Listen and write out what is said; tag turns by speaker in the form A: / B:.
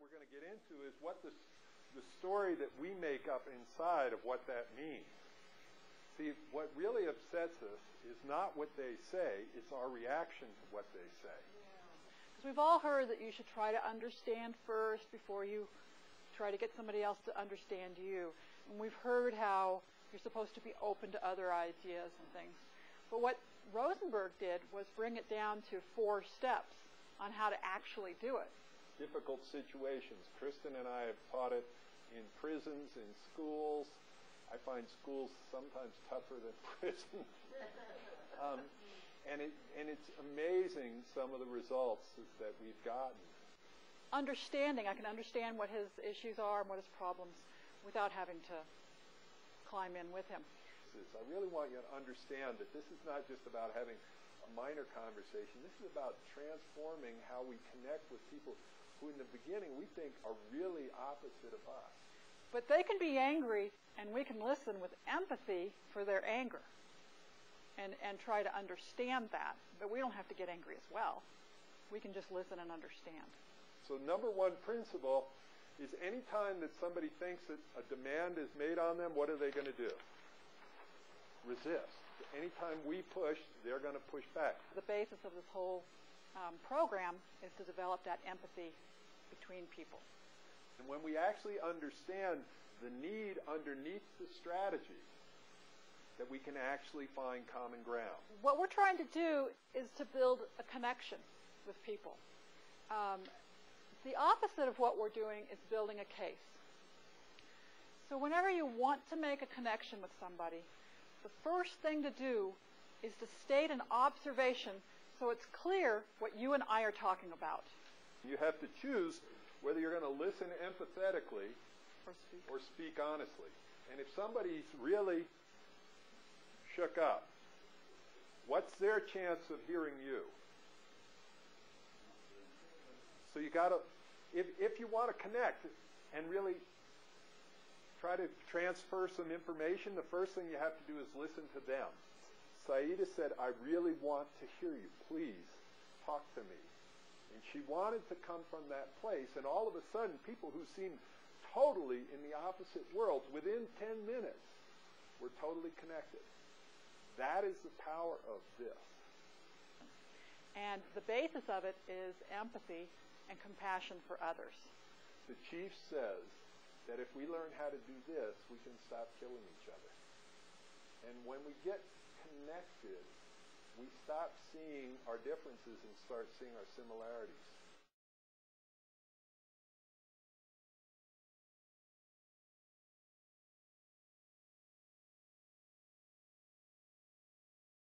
A: we're going to get into is what the story that we make up inside of what that means. See, what really upsets us is not what they say, it's our reaction to what they say.
B: Because we've all heard that you should try to understand first before you try to get somebody else to understand you. And we've heard how you're supposed to be open to other ideas and things. But what Rosenberg did was bring it down to 4 steps on how to actually do it.
A: Difficult situations. Kristen and I have taught it in prisons, in schools. I find schools sometimes tougher than prisons. And it's amazing some of the results that we've gotten.
B: Understanding. I can understand what his issues are and what his problems without having to climb in with him.
A: I really want you to understand that this is not just about having a minor conversation. This is about transforming how we connect with people who in the beginning we think are really opposite of us.
B: But they can be angry, and we can listen with empathy for their anger and try to understand that. But we don't have to get angry as well. We can just listen and understand.
A: So number 1 principle is any time that somebody thinks that a demand is made on them, what are they going to do? Resist. Anytime we push, they're going to push back.
B: The basis of this whole program is to develop that empathy between people.
A: And when we actually understand the need underneath the strategy, that we can actually find common ground.
B: What we're trying to do is to build a connection with people. The opposite of what we're doing is building a case. So whenever you want to make a connection with somebody, the first thing to do is to state an observation so it's clear what you and I are talking about.
A: You have to choose whether you're going to listen empathetically or speak honestly. And if somebody's really shook up, what's their chance of hearing you? So you got to, if you want to connect and really try to transfer some information, the first thing you have to do is listen to them. Saida said, I really want to hear you. Please talk to me. And she wanted to come from that place. And all of a sudden, people who seemed totally in the opposite worlds, within 10 minutes, were totally connected. That is the power of this.
B: And the basis of it is empathy and compassion for others.
A: The chief says that if we learn how to do this, we can stop killing each other. And when we get connected, we stop seeing our differences and start seeing our similarities.